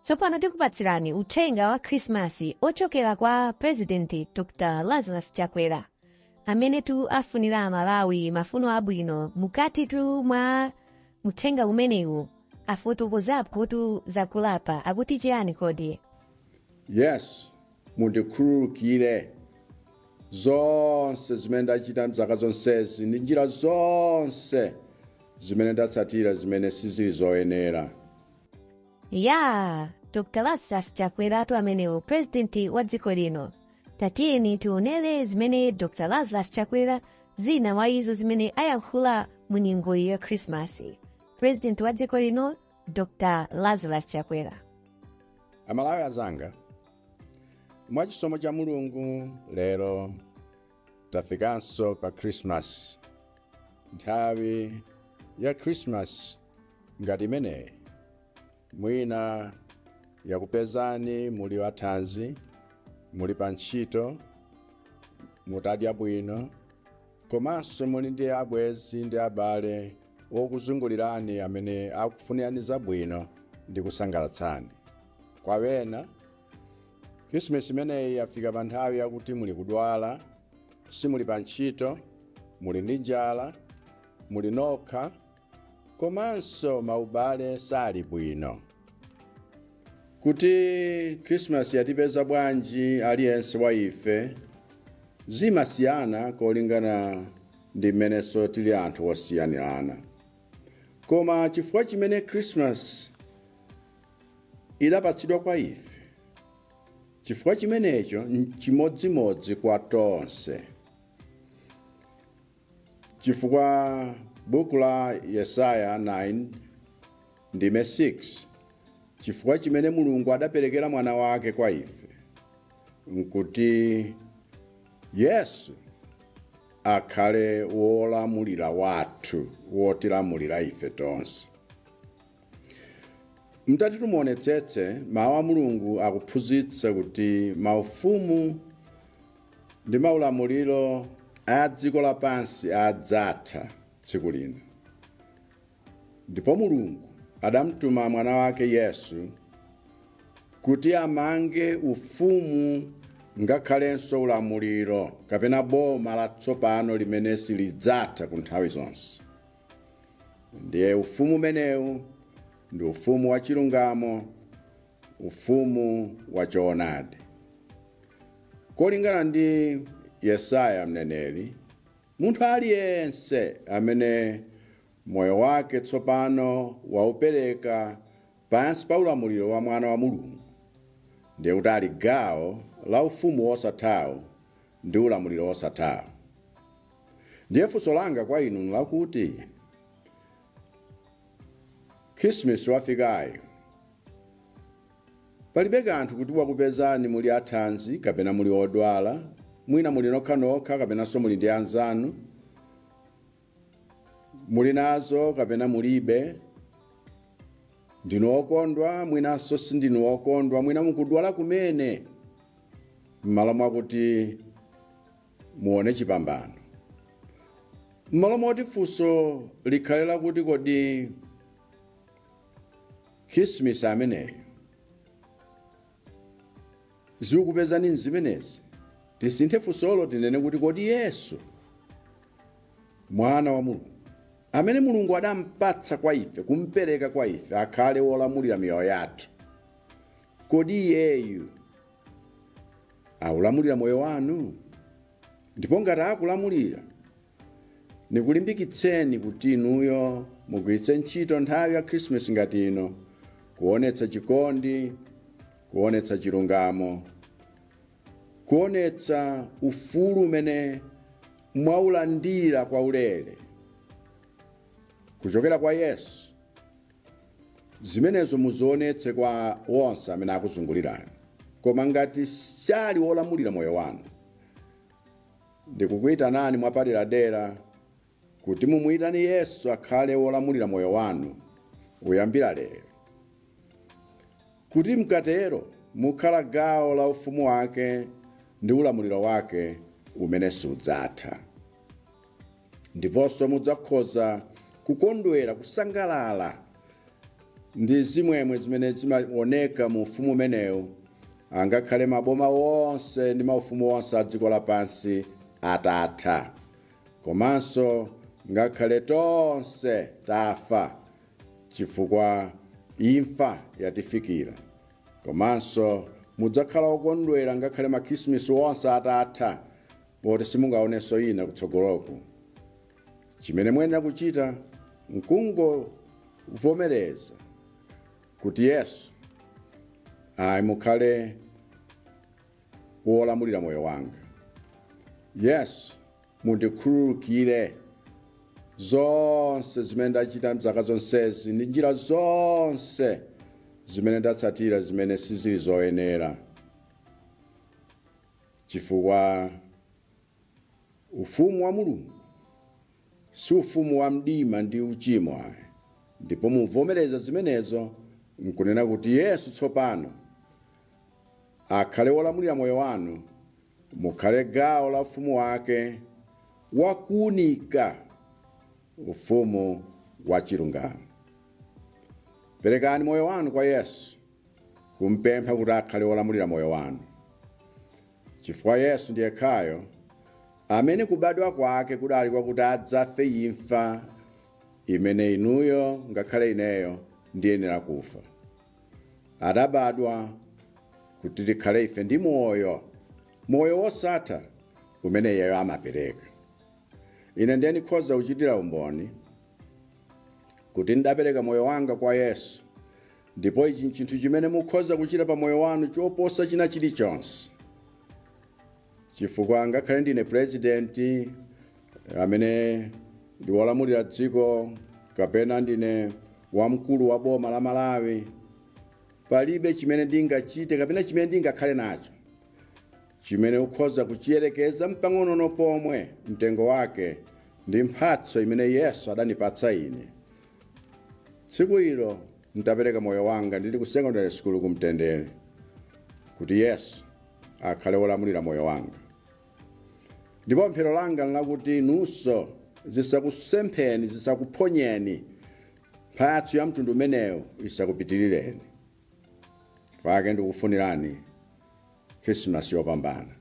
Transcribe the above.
Tsopano tikupatsirani uthenga wa Krismasi ochokera kwa President Dr. Lazarus Chakwera, amene afunira Amalawi mafuno abwino. Mukati mwa uthenga umenewu afotokozapo zakulapa akuti chiyani kodi? Yes, mundikhululukire zonse zimene ndachita mzaka zonsezi ndi njira zonse zimene ndatsatira zimene sizili zoyenera. Ya, Dr. Lazarus Chakwera amenewo President wa dziko lino. Tatiyeni tionere zimene Dr. Lazarus Chakwera zina wa izo zimene ayankhula mu nyengo ya Krismasi. President wa dziko lino Dr. Lazarus Chakwera. Amalawi azanga, mwachisomo cha Mulungu lero tafikanso pa Christmas. Nthawi ya Christmas ngati imeneyi mwina yakupezani muli wathanzi, muli pa ntchito, mutadya bwino, komanso muli ndi abwenzi ndi abale okuzungulirani amene akufunirani zabwino ndi kusangalatsani. Kwa wena, Christmas imeneyi yafika pa nthawi yakuti muli kudwala, simuli pa ntchito, muli ndi njala, muli nokha, komanso maubale sali bwino. Kuti Christmas yatipeza bwanji aliyense wa ife zimasiyana kolingana ndi mmenenso tili anthu osiyanirana. Koma chifukwa chimene Christmas idapatsidwa kwa ife, chifukwa chimenecho chimodzimodzi kwa tonse. Chifukwa buku la Yesaya 9:6, chifukwa chimene Mulungu adaperekera mwana wake kwa ife, nkuti Yesu akhale wolamulira wathu, wotilamulira ife tonse. Mtati tumuonetsetse mawu a Mulungu akuphunzitsa kuti maufumu ndi maulamuliro a dziko lapansi adzatha tsiku lino. Ndipo Mulungu adamtuma mwana wake Yesu kuti amange ufumu ngakhalenso ulamuliro kapena boma latsopano limene silidzatha ku nthawi zonse. Ndiye ufumu umenewu ndi ufumu wa chilungamo, ufumu wa choonadi. Kolingana ndi Yesaya mneneri, munthu aliyense amene moyo wake tsopano waupereka pansi pa ulamuliro wa mwana wa Mulungu, ndiye kuti ali gawo la ufumu wosathawo ndi ulamuliro wosathawo. Ndiye funso langa kwa inu lakuti Christmas wafikayo, palibe kanthu kuti wakupezani muli athanzi kapena muli odwala, mwina muli nokha kapenanso muli ndi anzanu, muli nazo kapena mulibe, ndinu okondwa mwinanso sindinu okondwa, mwina mukudwala kumene, m'malo mwakuti muone chipambano. M'malo moti funso likhalela kuti kodi Christmas ameneyo zikupezani nzimenezi, tisinthe funsolo tinene kuti kodi Yesu mwana wa Mulungu amene Mulungu adampatsa kwa ife, kumpereka kwa ife akhale wolamulira miyoyo yathu, kodi iyeyu aulamulira moyo wanu? Ndipo ngati akulamulira, nikulimbikitseni kuti inuyo mugwiritse ntchito nthawi ya Christmas ngati ino kuonetsa chikondi, kuonetsa chilungamo, kuonetsa ufulu umene mwaulandira kwa ulere kuchokera kwa Yesu. Zimenezo muzionetse kwa wonse amene akuzungulirani. Koma ngati sali wolamulira moyo wanu, ndikukuyitanani mwapaderadera kuti mumuyitane Yesu akhale wolamulira moyo wanu kuyambira lero, kuti mkatero mukhala gawo la ufumu wake ndi ulamuliro wake umene sudzatha. Ndiponso mudzakhoza kukondwera, kusangalala ndi zimwemwe zimene zimaoneka mu ufumu umenewu, angakhale maboma wonse ndi maufumu wonse a dziko lapansi atatha, komanso ngakhale tonse tafa chifukwa imfa yatifikira, komanso mudzakhala okondwera ngakhale makrisimasi wonse atatha, poti simungaonenso ina kutsogoloku. Chimene muyenera kuchita nkungovomereza kuti Yesu mukhale wolamulira moyo wanga. Yesu, mundikhululukire zonse zimene ndachita mzaka zonsezi ndi njira zonse zimene ndatsatira zimene sizili zoyenera, chifukwa ufumu wa Mulungu si ufumu wa mdima ndi uchimo ayi. Ndipo muvomereza zimenezo nkunena kuti Yesu tsopano akhale wolamulira moyo wanu, mukhale gawo la ufumu wake wakuunika, ufumu wa chilungamo. Perekani moyo wanu kwa Yesu, kumpempha kuti akhale wolamulira moyo wanu, chifukwa Yesu ndiye khayo amene kubadwa kwake kudali kwakuti adzafe imfa imene inuyo ngakhale ineyo ndiyenera kufa. Adabadwa kuti tikhale ife ndi moyo wosatha umene iyeyo amapereka. Ine ndiye ndikhoza kuchitira umboni kuti ndapereka moyo wanga kwa Yesu, ndipo ichi chinthu chimene mukhoza kuchita pa moyo wanu choposa china chilichonse, chifukwa ngakhale ndine president amene ndi wolamulira dziko, kapena ndine wamkulu wa boma la Malawi, palibe chimene ndingachite kapena chimene ndingakhale nacho chimene ukhoza kuchiyerekeza mpang'ono pomwe mtengo wake ndi mphatso imene Yesu adanipatsa ine. Tsiku ilo ndapereka moyo wanga ndili ku secondary school kumtendere kuti Yesu akhale wolamulira moyo wanga. Ndipo mphero langa lakuti nunso zisakusempheni, zisakuphonyeni mphatso ya mtundu umenewu isakupitirireni. Chifukwa ndikufunirani Krismasi yopambana.